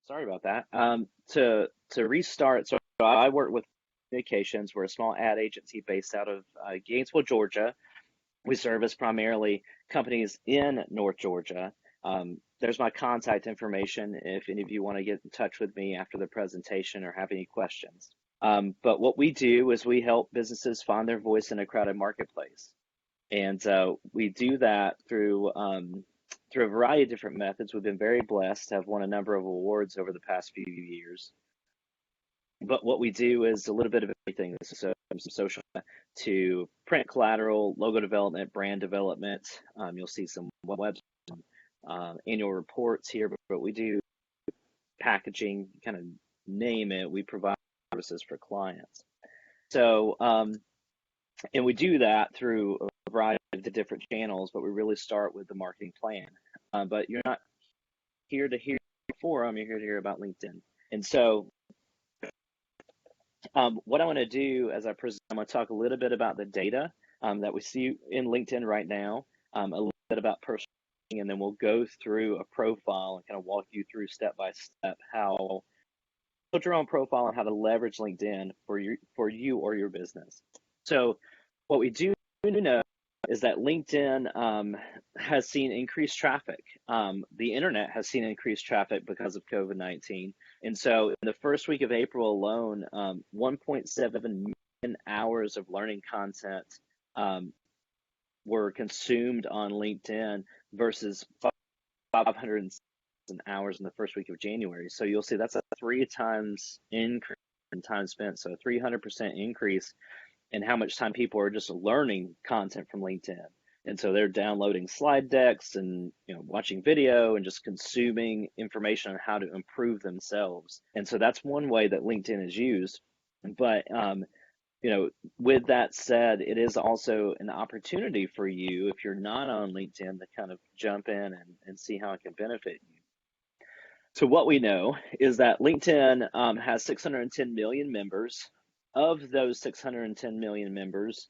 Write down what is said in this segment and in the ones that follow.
Sorry about that. To restart, so I work with communications. We're a small ad agency based out of Gainesville, Georgia. We service primarily companies in North Georgia. There's my contact information if any of you want to get in touch with me after the presentation or have any questions. But what we do is we help businesses find their voice in a crowded marketplace. And we do that through a variety of different methods. We've been very blessed to have won a number of awards over the past few years. But what we do is a little bit of everything. So from social to print collateral, logo development, brand development. You'll see some web annual reports here, but we do packaging, kind of name it. We provide services for clients. So, and we do that through a variety of the different channels, but we really start with the marketing plan. But you're not here to hear forum, you're here to hear about LinkedIn. And so what I want to do as I present, I'm going to talk a little bit about the data that we see in LinkedIn right now, a little bit about personal, and then we'll go through a profile and kind of walk you through step by step how build your own profile and how to leverage LinkedIn for you or your business. So what we do know is that LinkedIn has seen increased traffic. The internet has seen increased traffic because of COVID-19. And so in the first week of April alone, 1.7 million hours of learning content were consumed on LinkedIn versus 500 hours in the first week of January. So you'll see that's a 3 times increase in time spent. So a 300% increase in how much time people are just learning content from LinkedIn. And so they're downloading slide decks and watching video and just consuming information on how to improve themselves. And so that's one way that LinkedIn is used. But with that said, it is also an opportunity for you, if you're not on LinkedIn, to kind of jump in and see how it can benefit you. So what we know is that LinkedIn has 610 million members. Of those 610 million members,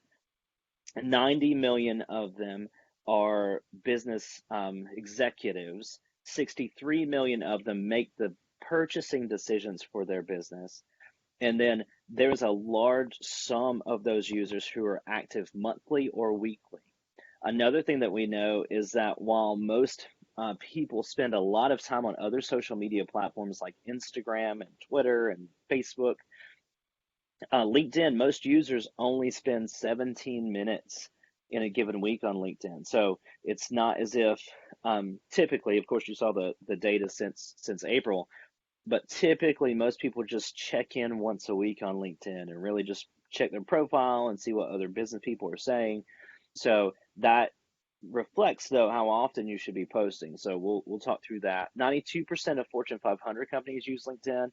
90 million of them are business executives. 63 million of them make the purchasing decisions for their business. And then there's a large sum of those users who are active monthly or weekly. Another thing that we know is that while most people spend a lot of time on other social media platforms like Instagram and Twitter and Facebook, LinkedIn, most users only spend 17 minutes in a given week on LinkedIn. So it's not as if typically, of course, you saw the data since April, but typically most people just check in once a week on LinkedIn and really just check their profile and see what other business people are saying. So that reflects, though, how often you should be posting. So we'll talk through that. 92% of Fortune 500 companies use LinkedIn.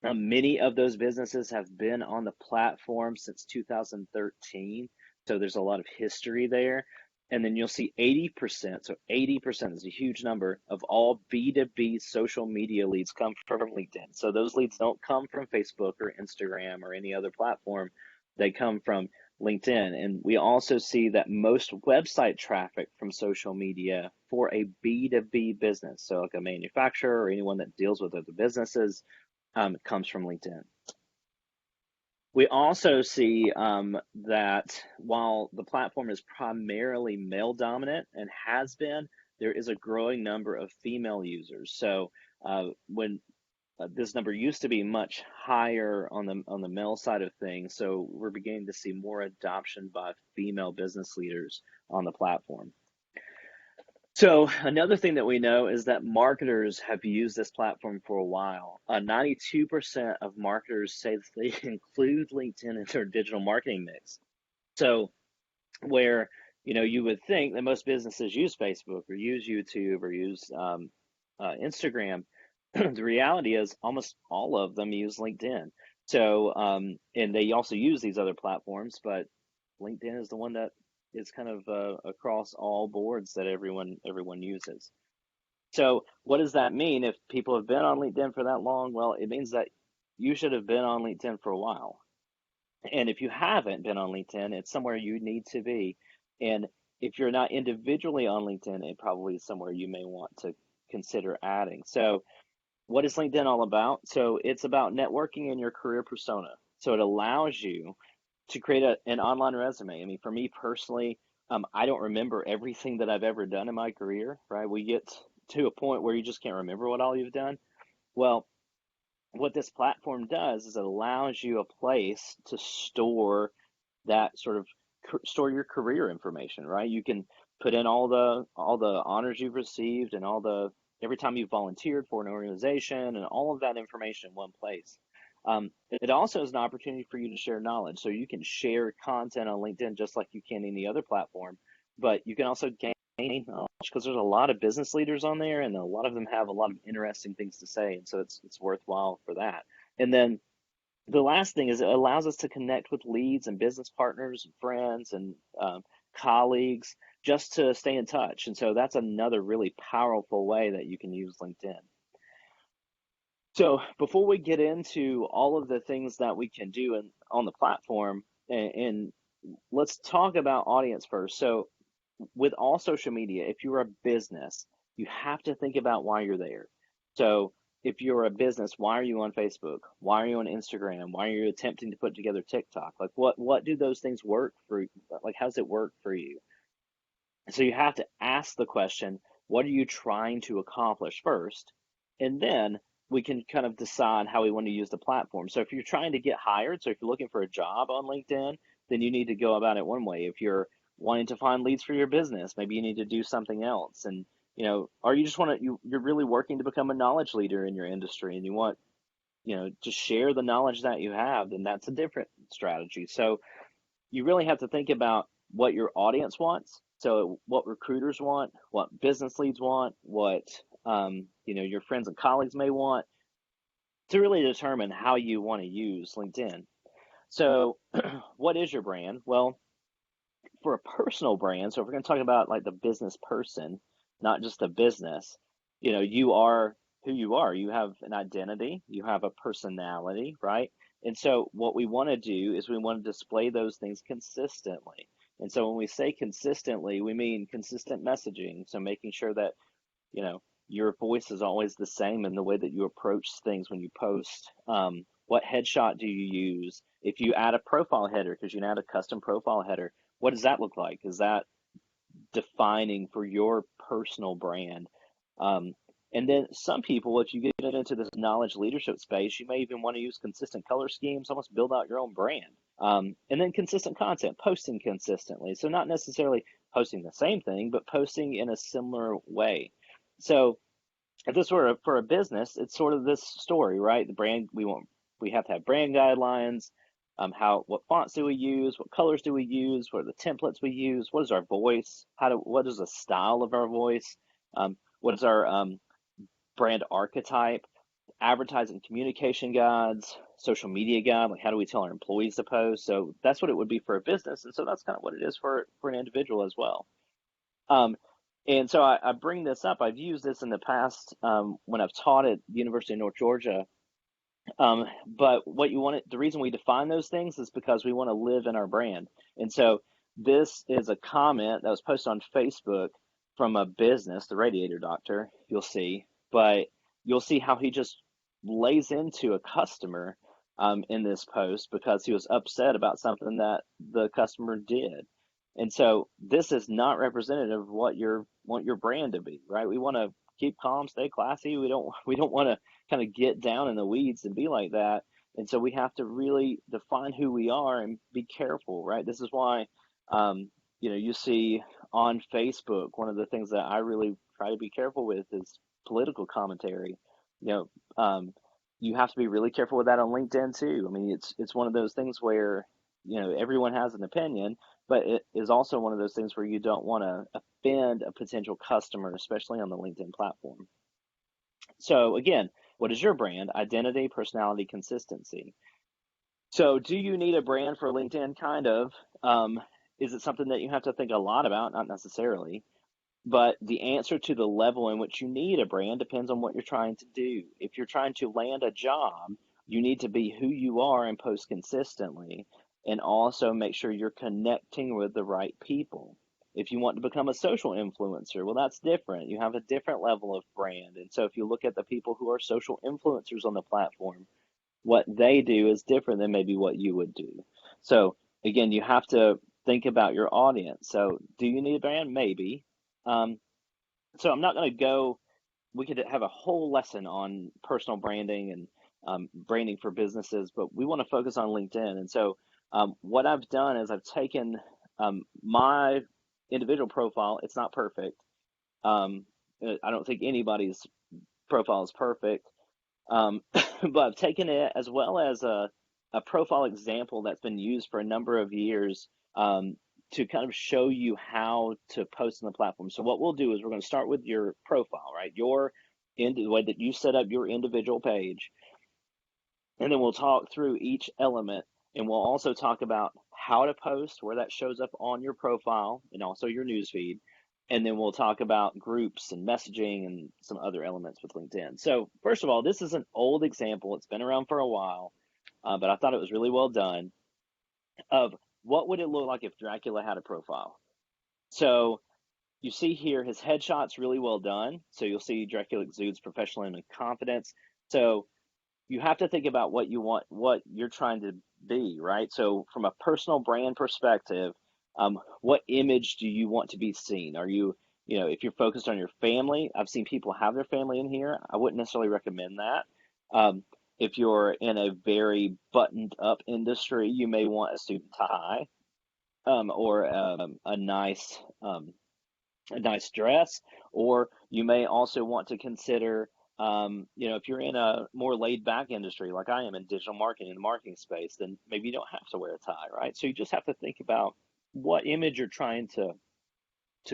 Many of those businesses have been on the platform since 2013, so there's a lot of history there. And then you'll see 80%, so 80% is a huge number of all B2B social media leads come from LinkedIn. So those leads don't come from Facebook or Instagram or any other platform. They come from LinkedIn. And we also see that most website traffic from social media for a B2B business, so like a manufacturer or anyone that deals with other businesses, comes from LinkedIn. We also see that while the platform is primarily male dominant and has been, there is a growing number of female users. So when this number used to be much higher on the male side of things, so we're beginning to see more adoption by female business leaders on the platform. So another thing that we know is that marketers have used this platform for a while. 92% of marketers say that they include LinkedIn in their digital marketing mix. So where you would think that most businesses use Facebook or use YouTube or use Instagram, the reality is almost all of them use LinkedIn. So and they also use these other platforms, but LinkedIn is the one that is kind of across all boards that everyone uses. So what does that mean if people have been on LinkedIn for that long? Well, it means that you should have been on LinkedIn for a while. And if you haven't been on LinkedIn, it's somewhere you need to be. And if you're not individually on LinkedIn, it probably is somewhere you may want to consider adding. So what is LinkedIn all about? So it's about networking in your career persona. So it allows you to create an online resume. I mean, for me personally, I don't remember everything that I've ever done in my career, right? We get to a point where you just can't remember what all you've done. Well, what this platform does is it allows you a place to store that sort of store your career information, right? You can put in all the honors you've received and all the every time you've volunteered for an organization and all of that information in one place. It also is an opportunity for you to share knowledge. So you can share content on LinkedIn just like you can any other platform, but you can also gain knowledge because there's a lot of business leaders on there, and a lot of them have a lot of interesting things to say, and so it's worthwhile for that. And then the last thing is it allows us to connect with leads and business partners and friends and colleagues just to stay in touch. And so that's another really powerful way that you can use LinkedIn. So before we get into all of the things that we can do on the platform, and let's talk about audience first. So with all social media, if you're a business, you have to think about why you're there. So if you're a business, why are you on Facebook? Why are you on Instagram? Why are you attempting to put together TikTok? Like what do those things work for? Like how does it work for you? So you have to ask the question, what are you trying to accomplish first? And then we can kind of decide how we want to use the platform. So if you're trying to get hired, so if you're looking for a job on LinkedIn, then you need to go about it one way. If you're wanting to find leads for your business, maybe you need to do something else. And or you just want to you're really working to become a knowledge leader in your industry and you want, to share the knowledge that you have, then that's a different strategy. So you really have to think about what your audience wants. So what recruiters want, what business leads want, what your friends and colleagues may want, to really determine how you want to use LinkedIn. So what is your brand? Well, for a personal brand, so if we're going to talk about like the business person, not just the business, you are who you are. You have an identity, you have a personality, right? And so what we want to do is we want to display those things consistently. And so when we say consistently, we mean consistent messaging. So making sure that, your voice is always the same in the way that you approach things when you post. What headshot do you use? If you add a profile header, because you can add a custom profile header, what does that look like? Is that defining for your personal brand? And then some people, if you get into this knowledge leadership space, you may even want to use consistent color schemes, almost build out your own brand. And then consistent content, posting consistently. So not necessarily posting the same thing, but posting in a similar way. So if this were for a business, it's sort of this story, right? The brand, we have to have brand guidelines. What fonts do we use? What colors do we use? What are the templates we use? What is our voice? What is the style of our voice? What is our brand archetype? Advertising communication guides, social media guide, like how do we tell our employees to post? So that's what it would be for a business, and so that's kind of what it is for an individual as well. And so I bring this up. I've used this in the past when I've taught at the University of North Georgia. But the reason we define those things is because we want to live in our brand. And so this is a comment that was posted on Facebook from a business, the Radiator Doctor, you'll see. But you'll see how he just lays into a customer in this post because he was upset about something that the customer did. And so this is not representative of what you want your brand to be, right? We want to keep calm, stay classy. We don't want to kind of get down in the weeds and be like that. And so we have to really define who we are and be careful, right? This is why, you see on Facebook, one of the things that I really try to be careful with is political commentary. You have to be really careful with that on LinkedIn too. I mean, it's one of those things where, everyone has an opinion, but it is also one of those things where you don't want to offend a potential customer, especially on the LinkedIn platform. So again, what is your brand? Identity, personality, consistency. So do you need a brand for LinkedIn? Kind of. Is it something that you have to think a lot about? Not necessarily. But the answer to the level in which you need a brand depends on what you're trying to do. If you're trying to land a job, you need to be who you are and post consistently, and also make sure you're connecting with the right people. If you want to become a social influencer, well, that's different. You have a different level of brand. And so if you look at the people who are social influencers on the platform, what they do is different than maybe what you would do. So again, you have to think about your audience. So do you need a brand? Maybe. Um, so I'm not going to go, we could have a whole lesson on personal branding and branding for businesses, but we want to focus on LinkedIn. And so what I've done is I've taken my individual profile. It's not perfect. I don't think anybody's profile is perfect. But I've taken it as well as a profile example that's been used for a number of years to kind of show you how to post on the platform. So what we'll do is we're going to start with your profile, right? The way that you set up your individual page, and then we'll talk through each element, and we'll also talk about how to post, where that shows up on your profile, and also your newsfeed. And then we'll talk about groups and messaging and some other elements with LinkedIn. So first of all, this is an old example. It's been around for a while, but I thought it was really well done of what would it look like if Dracula had a profile. So you see here his headshot's really well done. So you'll see Dracula exudes professionalism and confidence. So you have to think about what you want, what you're trying to be, right? So from a personal brand perspective, what image do you want to be seen? Are you, if you're focused on your family, I've seen people have their family in here. I wouldn't necessarily recommend that. If you're in a very buttoned up industry, you may want a suit and tie, or a nice dress, or you may also want to consider, if you're in a more laid back industry, like I am in digital marketing, in the marketing space, then maybe you don't have to wear a tie, right? So you just have to think about what image you're trying to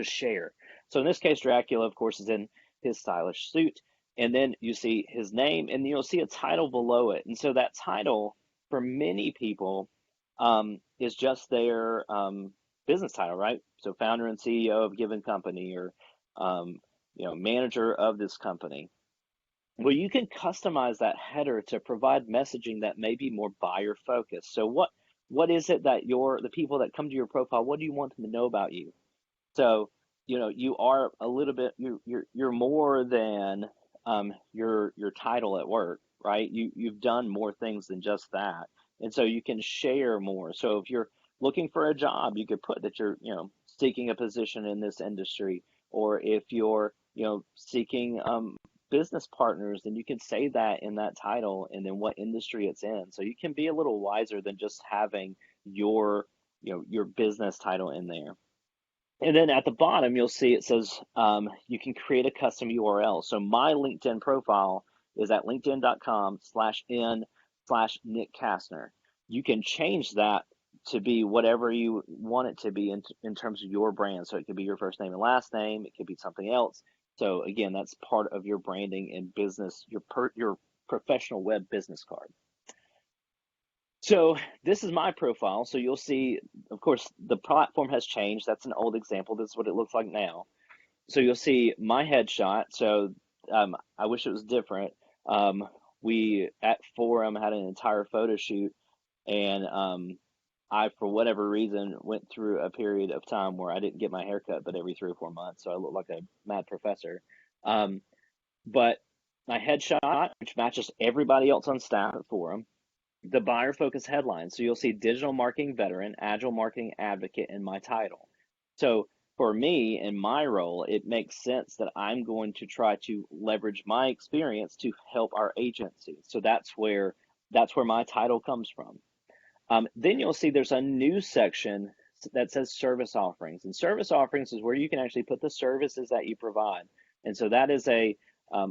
share. So in this case, Dracula, of course, is in his stylish suit, and then you see his name, and you'll see a title below it. And so that title, for many people, is just their business title, right? So founder and CEO of a given company, or manager of this company. Well, you can customize that header to provide messaging that may be more buyer focused. So what is it that the people that come to your profile, what do you want them to know about you? So, you are a little bit, you're more than your title at work, right? You've done more things than just that. And so you can share more. So if you're looking for a job, you could put that you're, seeking a position in this industry. Or if you're, seeking business partners, then you can say that in that title and then what industry it's in. So you can be a little wiser than just having your business title in there. And then at the bottom, you'll see it says you can create a custom URL. So my LinkedIn profile is at linkedin.com/n/Nick Kastner. You can change that to be whatever you want it to be in terms of your brand. So it could be your first name and last name. It could be something else. So again, that's part of your branding and business, your professional web business card. So this is my profile. So you'll see, of course, the platform has changed. That's an old example. This is what it looks like now. So you'll see my headshot. So I wish it was different. We at Forum had an entire photo shoot, and I, for whatever reason, went through a period of time where I didn't get my hair cut but every 3 or 4 months. So I look like a mad professor. But my headshot, which matches everybody else on staff at Forum, the buyer focus headline. So you'll see digital marketing veteran, agile marketing advocate in my title. So for me in my role, it makes sense that I'm going to try to leverage my experience to help our agency. So that's where my title comes from. Then you'll see there's a new section that says service offerings, and service offerings is where you can actually put the services that you provide. And so that is a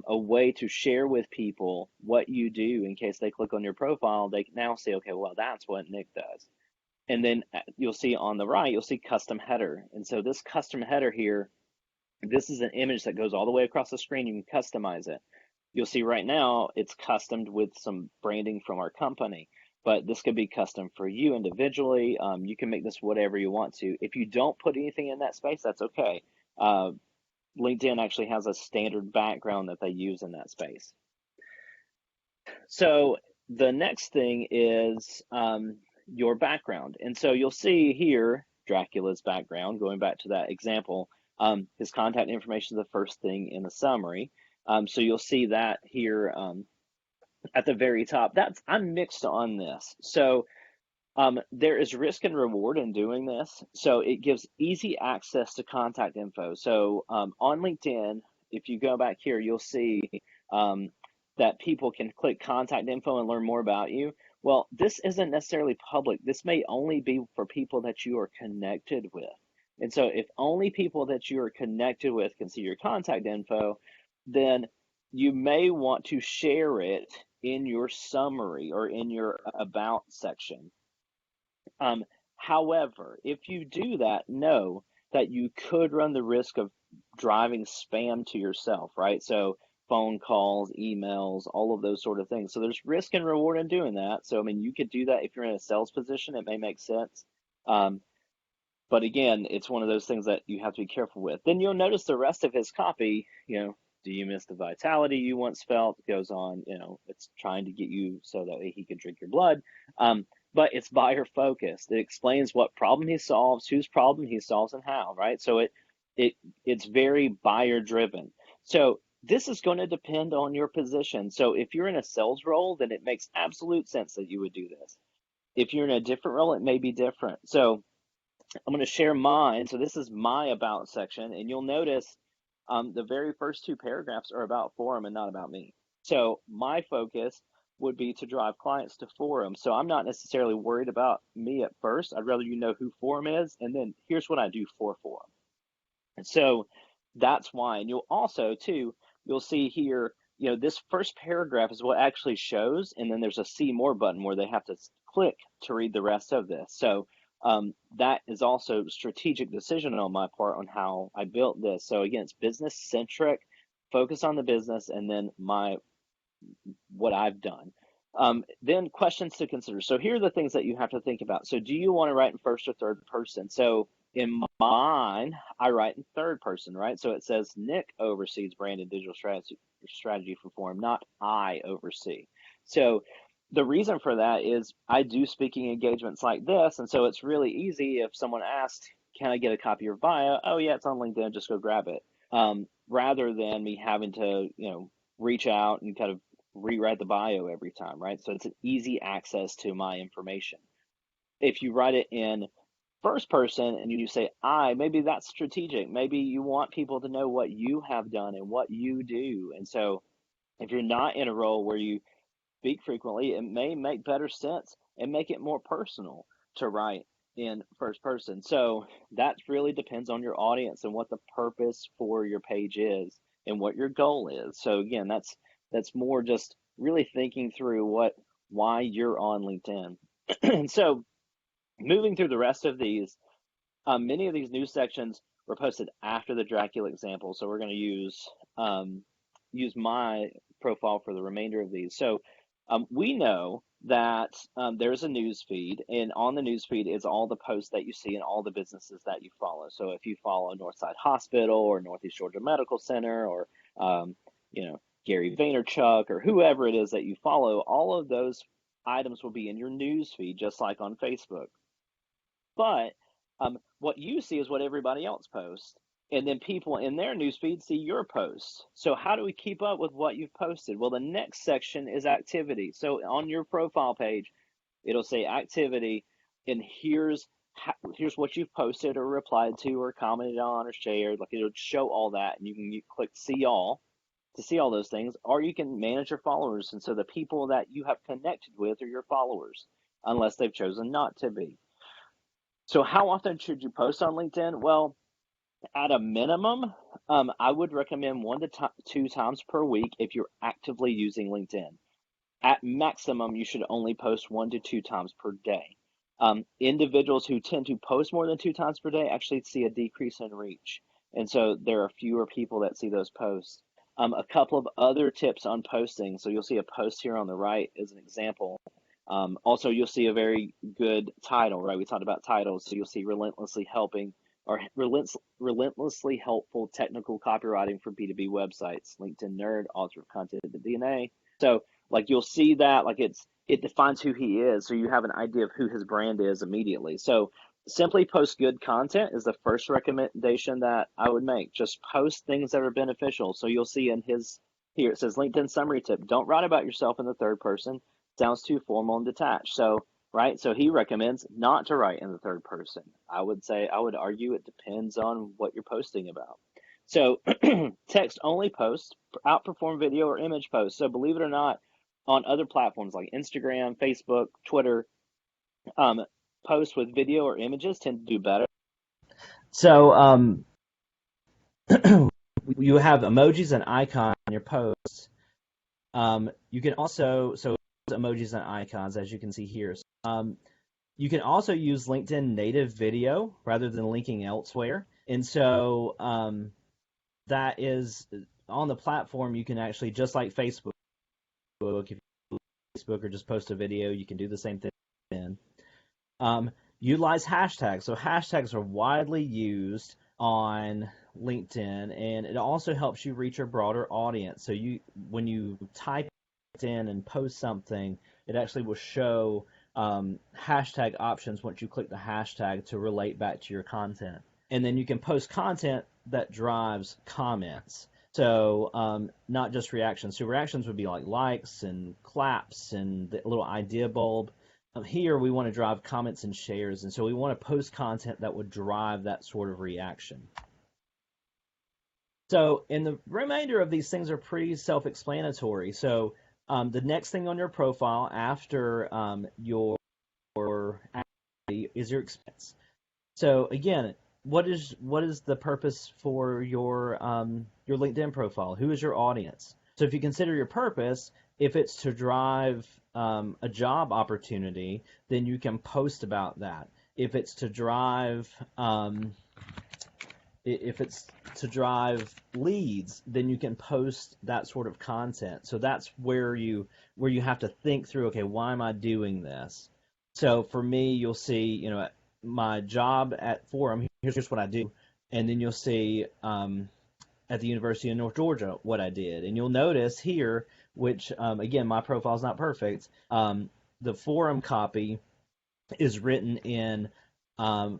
way to share with people what you do in case they click on your profile. They can now say, okay, well, that's what Nick does. And then you'll see on the right, you'll see custom header. And so this custom header here, this is an image that goes all the way across the screen. You can customize it. You'll see right now it's customed with some branding from our company, but this could be custom for you individually. You can make this whatever you want to. If you don't put anything in that space, that's okay. LinkedIn actually has a standard background that they use in that space. So the next thing is your background. And so you'll see here, Dracula's background, going back to that example. His contact information is the first thing in the summary. So you'll see that here at the very top. I'm mixed on this. So there is risk and reward in doing this. So it gives easy access to contact info. So on LinkedIn, if you go back here, you'll see that people can click contact info and learn more about you. Well, this isn't necessarily public. This may only be for people that you are connected with. And so if only people that you are connected with can see your contact info, then you may want to share it in your summary or in your about section. However, if you do that, know that you could run the risk of driving spam to yourself, right? So phone calls, emails, all of those sort of things. So there's risk and reward in doing that. So, I mean, you could do that if you're in a sales position, it may make sense. But again, it's one of those things that you have to be careful with. Then you'll notice the rest of his copy, do you miss the vitality you once felt? Goes on, it's trying to get you so that he can drink your blood. But it's buyer focused. It explains what problem he solves, whose problem he solves, and how, right? So it's very buyer driven. So this is going to depend on your position. So if you're in a sales role, then it makes absolute sense that you would do this. If you're in a different role, it may be different. So I'm going to share mine. So this is my about section, and you'll notice the very first two paragraphs are about Forum and not about me. So my focus would be to drive clients to Forum. So I'm not necessarily worried about me at first. I'd rather you know who Forum is, and then here's what I do for Forum. And so that's why. And you'll also, too, you'll see here, this first paragraph is what actually shows, and then there's a see more button where they have to click to read the rest of this. So that is also strategic decision on my part on how I built this. So again, it's business centric, focus on the business, and then what I've done. Then questions to consider. So here are the things that you have to think about. So do you want to write in first or third person? So in mine, I write in third person, right? So it says Nick oversees brand and digital strategy for Forum, not I oversee. So the reason for that is I do speaking engagements like this. And so it's really easy if someone asks, can I get a copy of your bio? Oh yeah, it's on LinkedIn, just go grab it. Rather than me having to, reach out and kind of rewrite the bio every time, right? So it's an easy access to my information. If you write it in first person and you say I, maybe that's strategic. Maybe you want people to know what you have done and what you do. And so if you're not in a role where you speak frequently, it may make better sense and make it more personal to write in first person. So that really depends on your audience and what the purpose for your page is and what your goal is. So again, that's more just really thinking through why you're on LinkedIn. And so moving through the rest of these, many of these news sections were posted after the Dracula example. So we're going to use my profile for the remainder of these. So we know that there's a news feed, and on the news feed is all the posts that you see and all the businesses that you follow. So if you follow Northside Hospital or Northeast Georgia Medical Center or Gary Vaynerchuk or whoever it is that you follow, all of those items will be in your news feed, just like on Facebook. But what you see is what everybody else posts. And then people in their newsfeed see your posts. So how do we keep up with what you've posted? Well, the next section is activity. So on your profile page, it'll say activity, and here's what you've posted or replied to or commented on or shared. Like it'll show all that, and you click see all to see all those things, or you can manage your followers. And so the people that you have connected with are your followers, unless they've chosen not to be. So how often should you post on LinkedIn? Well, at a minimum, I would recommend 1 to 2 times per week if you're actively using LinkedIn. At maximum, you should only post 1 to 2 times per day. Individuals who tend to post more than 2 times per day actually see a decrease in reach. And so there are fewer people that see those posts. A couple of other tips on posting. So you'll see a post here on the right as an example. Also, you'll see a very good title, right? We talked about titles. So you'll see relentlessly helpful technical copywriting for B2B websites, LinkedIn nerd, author of content at DNA. So like you'll see that like it defines who he is. So you have an idea of who his brand is immediately. So simply post good content is the first recommendation that I would make. Just post things that are beneficial. So you'll see in his here it says LinkedIn summary tip. Don't write about yourself in the third person. Sounds too formal and detached. So right, so he recommends not to write in the third person. I would argue it depends on what you're posting about. So text only posts outperform video or image posts. So believe it or not, on other platforms like Instagram, Facebook, Twitter, um, posts with video or images tend to do better. So you have emojis and icons on your posts. You can also, so emojis and icons, as you can see here. You can also use LinkedIn native video rather than linking elsewhere. And so that is on the platform, you can actually, just like Facebook, if you Facebook or just post a video, you can do the same thing. Utilize hashtags. So hashtags are widely used on LinkedIn, and it also helps you reach a broader audience. So when you type in and post something, it actually will show hashtag options once you click the hashtag to relate back to your content. And then you can post content that drives comments. So not just reactions. So reactions would be like likes and claps and the little idea bulb. Here we want to drive comments and shares, and so we want to post content that would drive that sort of reaction. So, and the remainder of these things are pretty self-explanatory. So the next thing on your profile after your activity is your expense. So again, what is the purpose for your LinkedIn profile? Who is your audience? So if you consider your purpose, if it's to drive a job opportunity, then you can post about that. If it's to drive leads, then you can post that sort of content. So that's where you have to think through, okay, why am I doing this? So for me, you'll see, my job at Forum, here's what I do, and then you'll see at the University of North Georgia what I did. And you'll notice here, which, again, my profile's not perfect, the Forum copy is written in third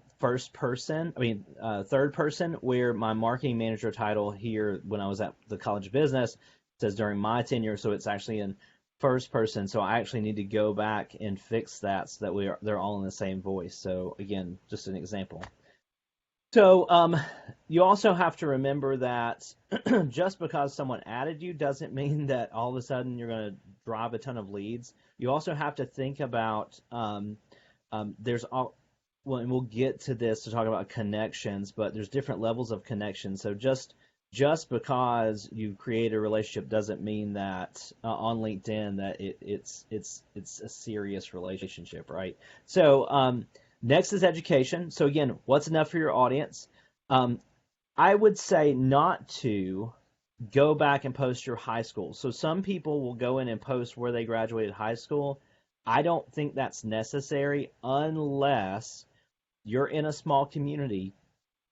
person, where my marketing manager title here when I was at the College of Business says during my tenure, so it's actually in first person. So I actually need to go back and fix that so that they're all in the same voice. So again, just an example. So you also have to remember that just because someone added you doesn't mean that all of a sudden you're going to drive a ton of leads. You also have to think about well, and we'll get to this to talk about connections, but there's different levels of connections. So just because you create a relationship doesn't mean that on LinkedIn that it's a serious relationship, right? So next is education. So again, what's enough for your audience? I would say not to go back and post your high school. So some people will go in and post where they graduated high school. I don't think that's necessary unless you're in a small community,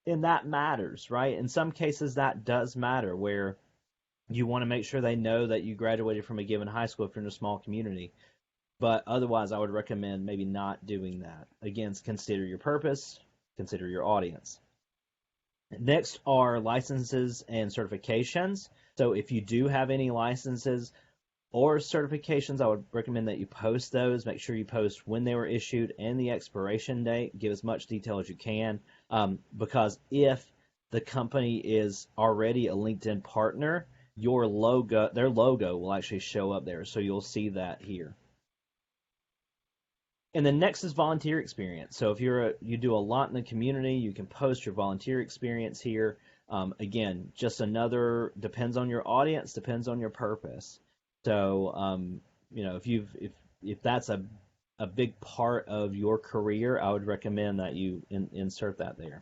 and that matters, right? In some cases, that does matter, where you want to make sure they know that you graduated from a given high school if you're in a small community. But otherwise, I would recommend maybe not doing that. Again, consider your purpose, consider your audience. Next are licenses and certifications. So if you do have any licenses or certifications, I would recommend that you post those. Make sure you post when they were issued and the expiration date. Give as much detail as you can, because if the company is already a LinkedIn partner, their logo will actually show up there. So you'll see that here. And then next is volunteer experience. So if you do a lot in the community, you can post your volunteer experience here. Again, just another, depends on your audience, depends on your purpose. So, if that's a big part of your career, I would recommend that you insert that there.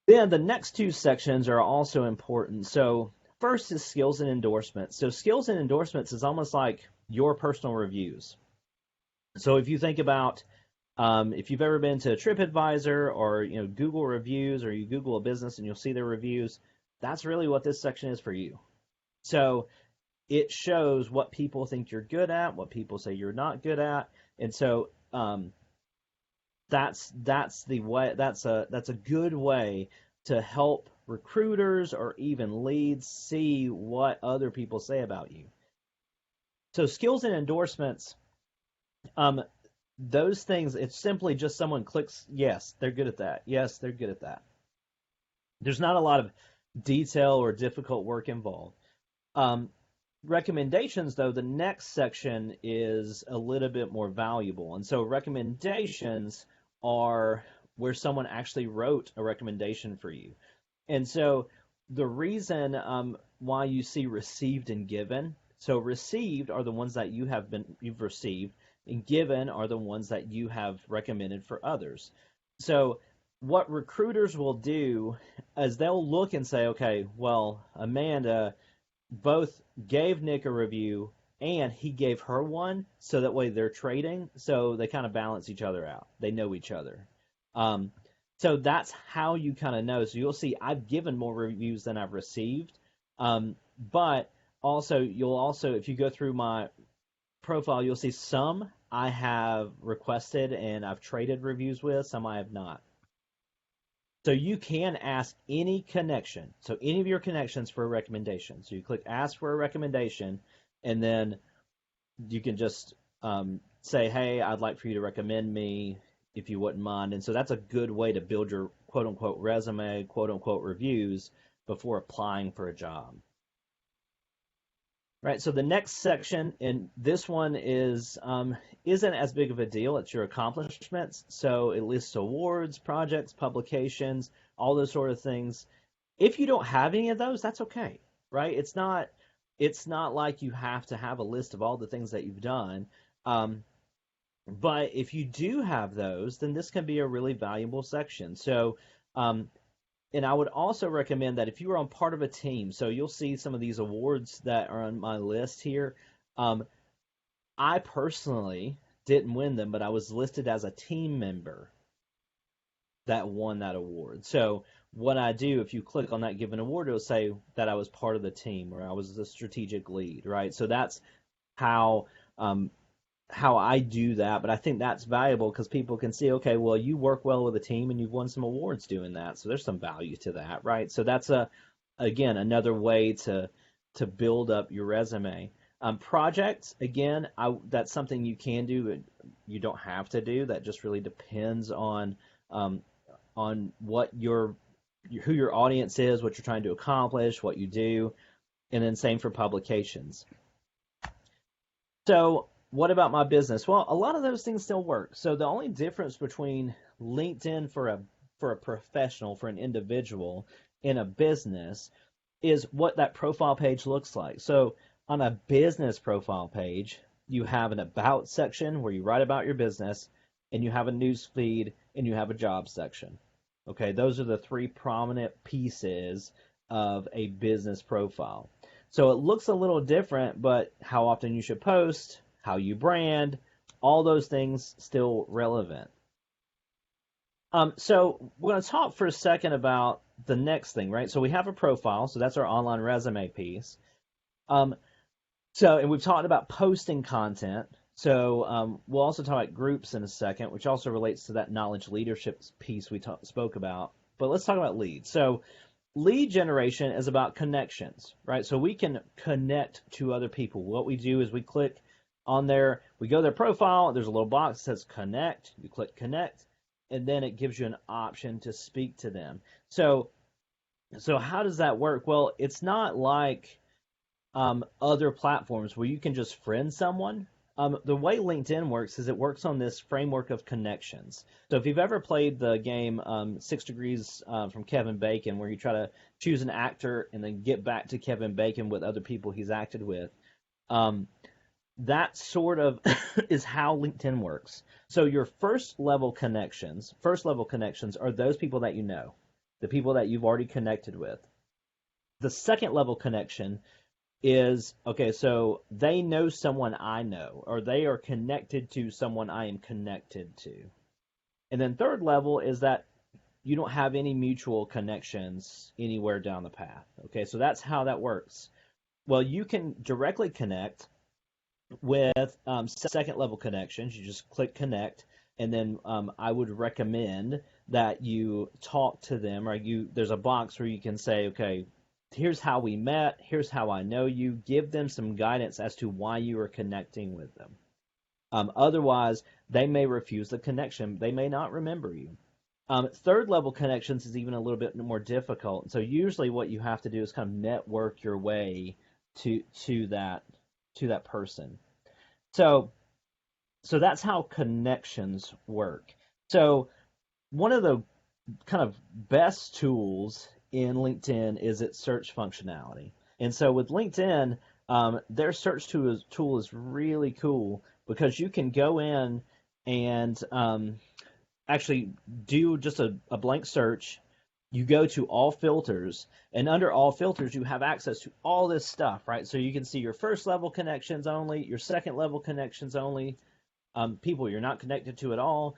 Then the next two sections are also important. So first is skills and endorsements. So skills and endorsements is almost like your personal reviews. So if you think about if you've ever been to TripAdvisor or Google reviews, or you Google a business and you'll see their reviews, that's really what this section is for you. So it shows what people think you're good at, what people say you're not good at. And so that's the way. That's a good way to help recruiters or even leads see what other people say about you. So skills and endorsements, um, those things, it's simply just someone clicks, yes, they're good at that. Yes, they're good at that. There's not a lot of detail or difficult work involved. Um, Recommendations, though, the next section is a little bit more valuable. And so recommendations are where someone actually wrote a recommendation for you. And so the reason why you see received and given, so received are the ones that you've received, and given are the ones that you have recommended for others. So what recruiters will do is they'll look and say, okay, well, Amanda both gave Nick a review and he gave her one, so that way they're trading, so they kind of balance each other out. They know each other. Um, so that's how you kind of know. So you'll see I've given more reviews than I've received. But also, you'll also, if you go through my profile, you'll see some I have requested and I've traded reviews with, some I have not. So you can ask any connection, so any of your connections for a recommendation. So you click ask for a recommendation, and then you can just say, hey, I'd like for you to recommend me if you wouldn't mind. And so that's a good way to build your quote unquote resume, quote unquote reviews before applying for a job. Right, so the next section, and this one isn't as big of a deal. It's your accomplishments. So it lists awards, projects, publications, all those sort of things. If you don't have any of those, that's okay, right? It's not like you have to have a list of all the things that you've done. But if you do have those, then this can be a really valuable section. So and I would also recommend that if you are on part of a team, so you'll see some of these awards that are on my list here. I personally didn't win them, but I was listed as a team member that won that award. So what I do, if you click on that given award, it'll say that I was part of the team or I was the strategic lead, right? So that's how how I do that, but I think that's valuable because people can see, okay, well, you work well with a team and you've won some awards doing that, so there's some value to that, right? So that's again another way to build up your resume. Projects, again, that's something you can do. You don't have to do. That just really depends um, on what who your audience is, what you're trying to accomplish, what you do, and then same for publications. So what about my business? Well, a lot of those things still work. So the only difference between LinkedIn for a professional, for an individual, in a business is what that profile page looks like. So on a business profile page, you have an about section where you write about your business, and you have a news feed, and you have a job section. Okay, those are the three prominent pieces of a business profile. So it looks a little different, but how often you should post, how you brand, all those things still relevant. So we're going to talk for a second about the next thing, right? So we have a profile, so that's our online resume piece. And we've talked about posting content. So we'll also talk about groups in a second, which also relates to that knowledge leadership piece we spoke about. But let's talk about leads. So lead generation is about connections, right? So we can connect to other people. What we do is we click on there, we go to their profile, there's a little box that says connect, you click connect, and then it gives you an option to speak to them. So how does that work? Well, it's not like other platforms where you can just friend someone. The way LinkedIn works is it works on this framework of connections. So if you've ever played the game 6 Degrees from Kevin Bacon, where you try to choose an actor and then get back to Kevin Bacon with other people he's acted with, that sort of is how LinkedIn works. So your first level connections are those people that you know, the people that you've already connected with. The second level connection is, okay, so they know someone I know, or they are connected to someone I am connected to. And then third level is that you don't have any mutual connections anywhere down the path. Okay, so that's how that works. Well, you can directly connect with second level connections. You just click connect, and then I would recommend that you talk to them, or there's a box where you can say, okay, here's how we met, here's how I know you. Give them some guidance as to why you are connecting with them. Otherwise, they may refuse the connection. They may not remember you. Third level connections is even a little bit more difficult. So usually, what you have to do is kind of network your way to that person. So that's how connections work. So one of the kind of best tools in LinkedIn is its search functionality. And so with LinkedIn, their search tool is really cool because you can go in and actually do just a blank search. You go to all filters, and under all filters, you have access to all this stuff, right? So you can see your first level connections only, your second level connections only, people you're not connected to at all.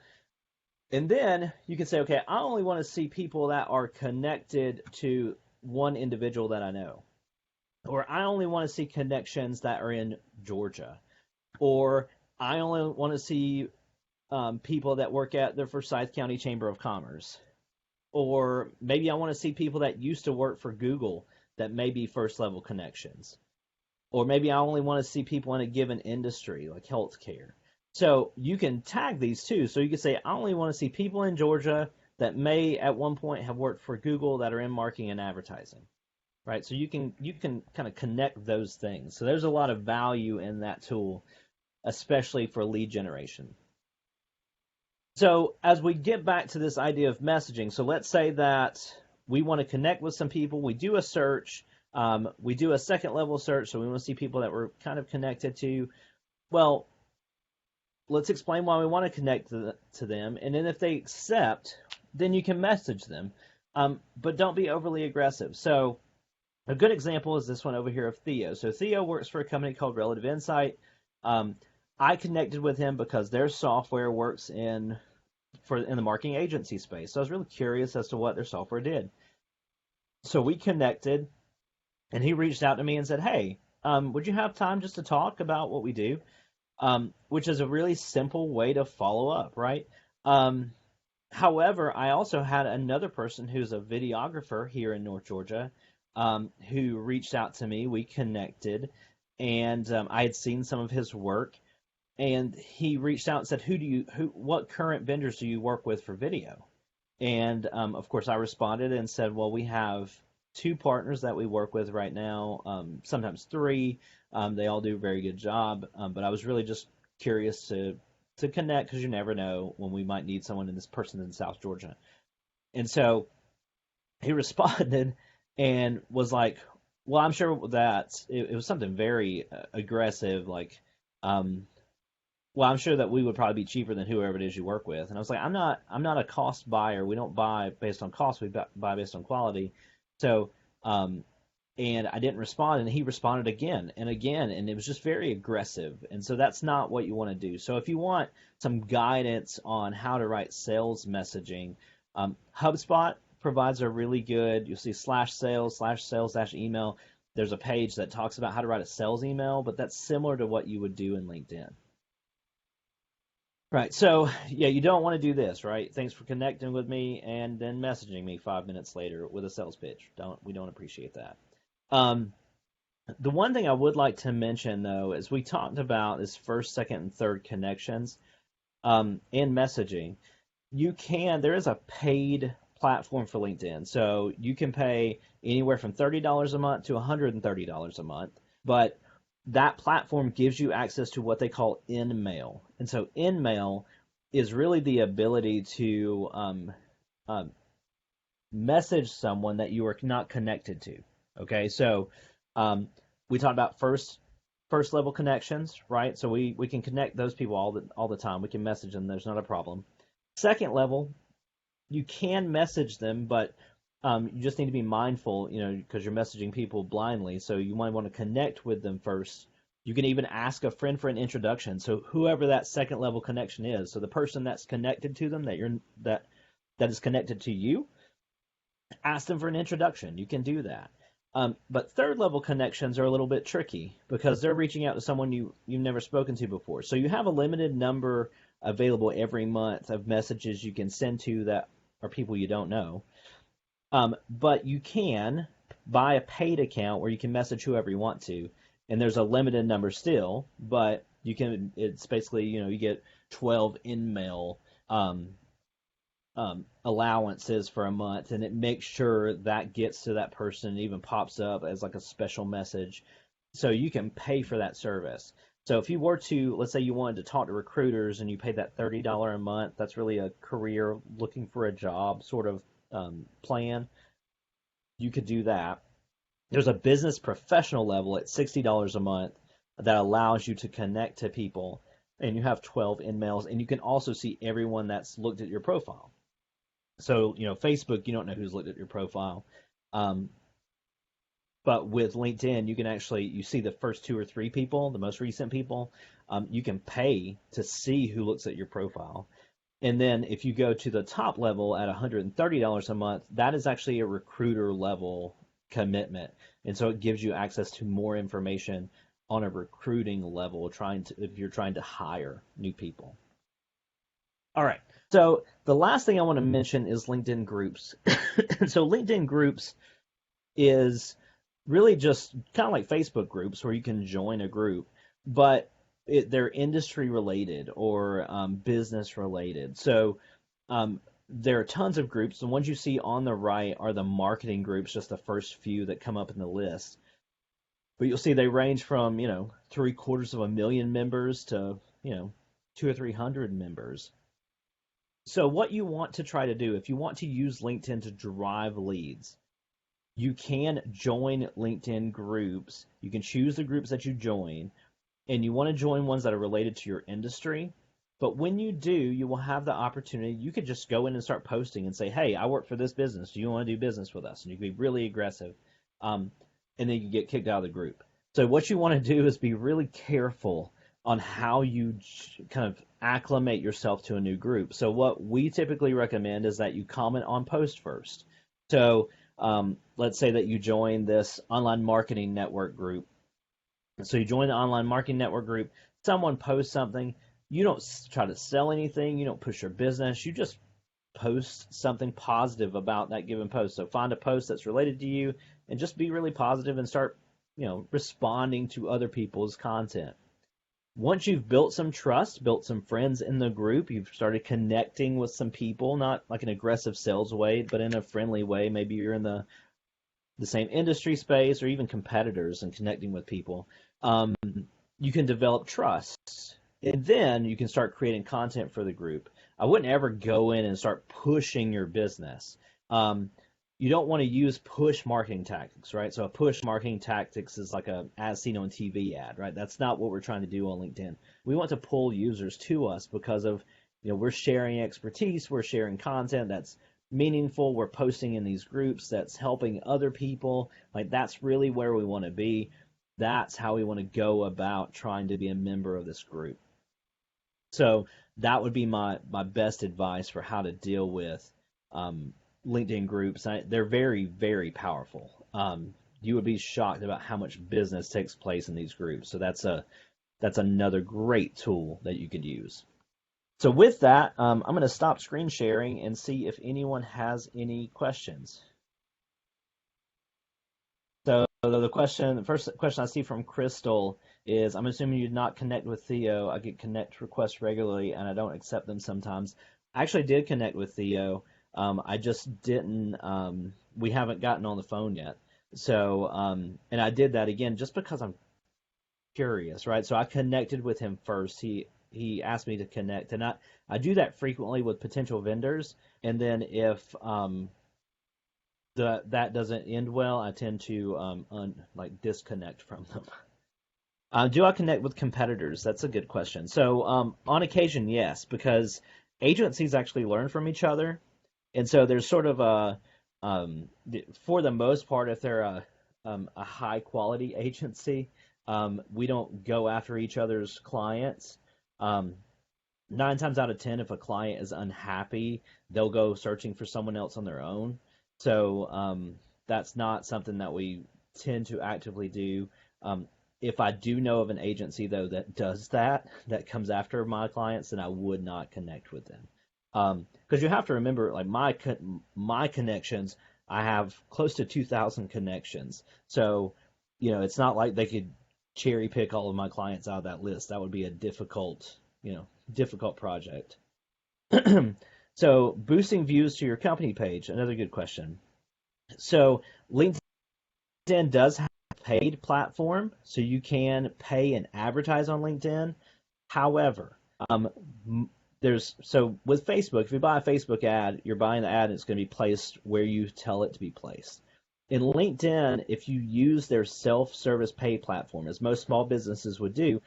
And then you can say, okay, I only want to see people that are connected to one individual that I know. Or I only want to see connections that are in Georgia. Or I only want to see people that work at the Forsyth County Chamber of Commerce. Or maybe I want to see people that used to work for Google that may be first level connections. Or maybe I only want to see people in a given industry like healthcare. So you can tag these too. So you can say, I only want to see people in Georgia that may at one point have worked for Google that are in marketing and advertising, right? So you can kind of connect those things. So there's a lot of value in that tool, especially for lead generation. So as we get back to this idea of messaging, so let's say that we want to connect with some people. We do a search. We do a second level search, so we want to see people that we're kind of connected to. Well, let's explain why we want to connect to them, and then if they accept, then you can message them, but don't be overly aggressive. So a good example is this one over here of Theo. So Theo works for a company called Relative Insight. I connected with him because their software works in the marketing agency space. So I was really curious as to what their software did. So we connected, and he reached out to me and said, hey, would you have time just to talk about what we do? Which is a really simple way to follow up, right? However, I also had another person who's a videographer here in North Georgia who reached out to me. We connected, and I had seen some of his work, and he reached out and said, what current vendors do you work with for video? And of course, I responded and said, well, we have 2 partners that we work with right now, sometimes 3. They all do a very good job, but I was really just curious to connect because you never know when we might need someone, and this person in South Georgia. And so he responded and was like, well, I'm sure that it was something very aggressive, like, well, I'm sure that we would probably be cheaper than whoever it is you work with. And I was like, I'm not a cost buyer. We don't buy based on cost. We buy based on quality. So, and I didn't respond, and he responded again and again, and it was just very aggressive. And so that's not what you want to do. So if you want some guidance on how to write sales messaging, HubSpot provides a really good, you'll see /sales/sales-email. There's a page that talks about how to write a sales email, but that's similar to what you would do in LinkedIn. Right. So, yeah, you don't want to do this, right? Thanks for connecting with me and then messaging me 5 minutes later with a sales pitch. We don't appreciate that. The one thing I would like to mention, though, is we talked about is first, second, and third connections in messaging. There is a paid platform for LinkedIn. So you can pay anywhere from $30 a month to $130 a month. But that platform gives you access to what they call in-mail. And so in-mail is really the ability to message someone that you are not connected to. Okay, so we talked about first level connections, right? So we can connect those people all the time. We can message them. There's not a problem. Second level, you can message them, but you just need to be mindful, because you're messaging people blindly. So you might want to connect with them first. You can even ask a friend for an introduction. So whoever that second level connection is, so the person that's connected to them, that is connected to you, ask them for an introduction. You can do that. But third level connections are a little bit tricky because they're reaching out to someone you've never spoken to before. So you have a limited number available every month of messages you can send to that are people you don't know. But you can buy a paid account where you can message whoever you want to, and there's a limited number still, but you can. It's basically, you get 12 in-mail allowances for a month, and it makes sure that gets to that person and even pops up as like a special message. So you can pay for that service. So if you were to, let's say you wanted to talk to recruiters and you paid that $30 a month, that's really a career looking for a job sort of plan. You could do that. There's a business professional level at $60 a month that allows you to connect to people, and you have 12 in-mails, and you can also see everyone that's looked at your profile. So, Facebook, you don't know who's looked at your profile. But with LinkedIn, you see the first 2 or 3 people, the most recent people. You can pay to see who looks at your profile. And then if you go to the top level at $130 a month, that is actually a recruiter level commitment. And so it gives you access to more information on a recruiting level if you're trying to hire new people. All right. So the last thing I want to mention is LinkedIn groups. So LinkedIn groups is really just kind of like Facebook groups where you can join a group, but they're industry related or business related. So there are tons of groups. The ones you see on the right are the marketing groups, just the first few that come up in the list. But you'll see they range from 750,000 members to 200 or 300 members. So what you want to try to do, if you want to use LinkedIn to drive leads, you can join LinkedIn groups. You can choose the groups that you join, and you want to join ones that are related to your industry. But when you do, you will have the opportunity. You could just go in and start posting and say, hey, I work for this business. Do you want to do business with us? And you can be really aggressive. And then you get kicked out of the group. So what you want to do is be really careful on how you kind of acclimate yourself to a new group. So what we typically recommend is that you comment on post first. So let's say that you join this online marketing network group. So you join the online marketing network group, someone posts something, you don't try to sell anything, you don't push your business, you just post something positive about that given post. So find a post that's related to you and just be really positive and start, responding to other people's content. Once you've built some trust, built some friends in the group, you've started connecting with some people, not like an aggressive sales way, but in a friendly way. Maybe you're in the same industry space or even competitors and connecting with people. You can develop trust, and then you can start creating content for the group. I wouldn't ever go in and start pushing your business. You don't want to use push marketing tactics, right? So a push marketing tactics is like a as seen on TV ad, right? That's not what we're trying to do on LinkedIn. We want to pull users to us because of, we're sharing expertise, we're sharing content that's meaningful, we're posting in these groups that's helping other people. Like that's really where we want to be. That's how we want to go about trying to be a member of this group. So that would be my best advice for how to deal with LinkedIn groups. They're very, very powerful. You would be shocked about how much business takes place in these groups. So that's another great tool that you could use. So with that, I'm going to stop screen sharing and see if anyone has any questions. So the first question I see from Crystal is, I'm assuming you did not connect with Theo. I get connect requests regularly and I don't accept them sometimes. I actually did connect with Theo. I just didn't, we haven't gotten on the phone yet. So, and I did that again just because I'm curious, right? So I connected with him first. He asked me to connect, and I do that frequently with potential vendors. And then if that doesn't end well, I tend to disconnect from them. Do I connect with competitors? That's a good question. So on occasion, yes, because agencies actually learn from each other. And so there's sort of for the most part, if they're a high quality agency, we don't go after each other's clients. 9 times out of 10, if a client is unhappy, they'll go searching for someone else on their own. So that's not something that we tend to actively do. If I do know of an agency though that does that comes after my clients, then I would not connect with them. Because you have to remember, like my connections, I have close to 2,000 connections. So, it's not like they could cherry pick all of my clients out of that list. That would be a difficult project. So, boosting views to your company page, another good question. So, LinkedIn does have a paid platform, so you can pay and advertise on LinkedIn. However, with Facebook, if you buy a Facebook ad, you're buying the ad and it's going to be placed where you tell it to be placed. In LinkedIn, if you use their self-service pay platform, as most small businesses would do,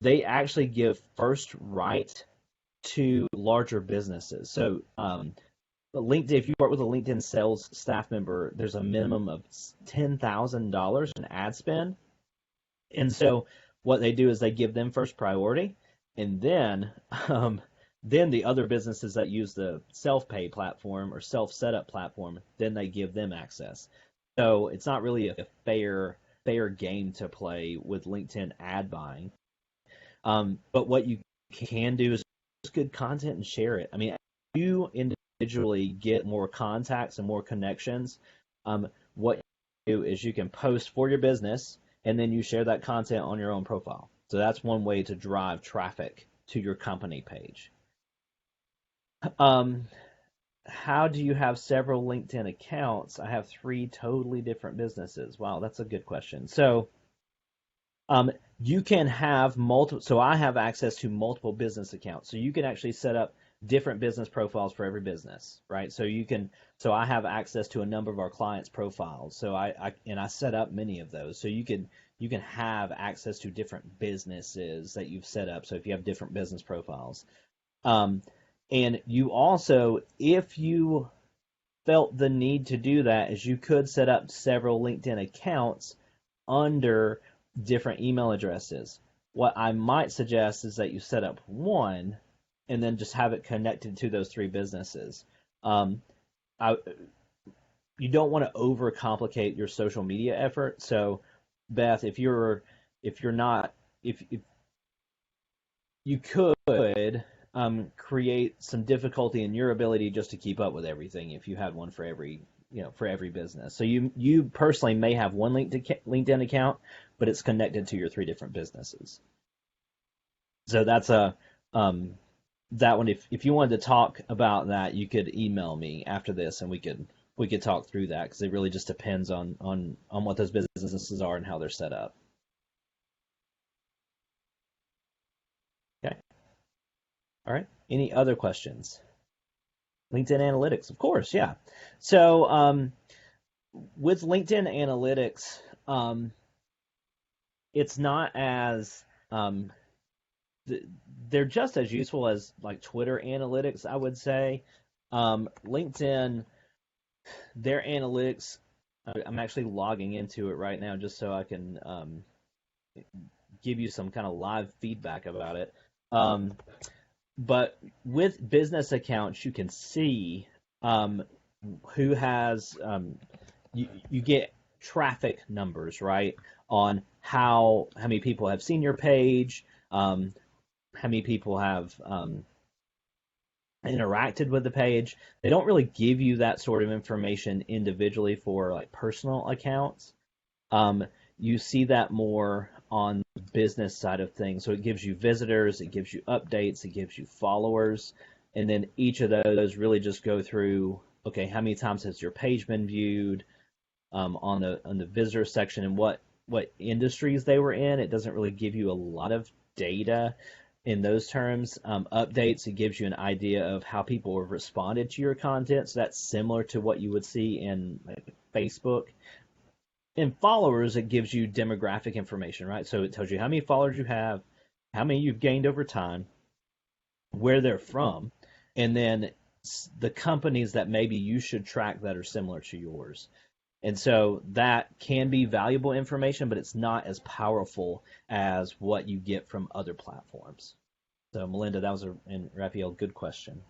they actually give first right to larger businesses. So LinkedIn, if you work with a LinkedIn sales staff member, there's a minimum of $10,000 in ad spend. And so what they do is they give them first priority, and then the other businesses that use the self-pay platform or self-setup platform, then they give them access. So it's not really a fair game to play with LinkedIn ad buying. But what you can do is good content and share it. I mean, you individually get more contacts and more connections. What you do is you can post for your business, and then you share that content on your own profile. So that's one way to drive traffic to your company page. How do you have several LinkedIn accounts? I have 3 totally different businesses. Wow, that's a good question. So you can have multiple. So I have access to multiple business accounts. So you can actually set up different business profiles for every business, right? So I have access to a number of our clients' profiles. So I set up many of those. So you can have access to different businesses that you've set up. So if you have different business profiles, and you also, if you felt the need to do that, is you could set up several LinkedIn accounts under different email addresses. What I might suggest is that you set up one and then just have it connected to those 3 businesses. You don't want to overcomplicate your social media effort. So, Beth, if you could create some difficulty in your ability just to keep up with everything if you had one for every business. So you personally may have one LinkedIn account, but it's connected to your 3 different businesses. So that's that one. If you wanted to talk about that, you could email me after this, and we could talk through that, because it really just depends on what those businesses are and how they're set up. Okay. All right. Any other questions? LinkedIn Analytics, of course, yeah. So with LinkedIn Analytics, it's not as they're just as useful as like Twitter Analytics, I would say. LinkedIn, their analytics, I'm actually logging into it right now just so I can give you some kind of live feedback about it. But with business accounts, you can see who has you get traffic numbers, right, on how many people have seen your page, how many people have interacted with the page. They don't really give you that sort of information individually for like personal accounts. You see that more on the business side of things. So it gives you visitors, it gives you updates, it gives you followers, and then each of those really just go through, okay, how many times has your page been viewed, on the visitor section, and what industries they were in. It doesn't really give you a lot of data in those terms. Updates, it gives you an idea of how people have responded to your content. So that's similar to what you would see in Facebook. In followers, it gives you demographic information, right? So it tells you how many followers you have, how many you've gained over time, where they're from, and then the companies that maybe you should track that are similar to yours. And so that can be valuable information, but it's not as powerful as what you get from other platforms. So Melinda, and Raphael, good question.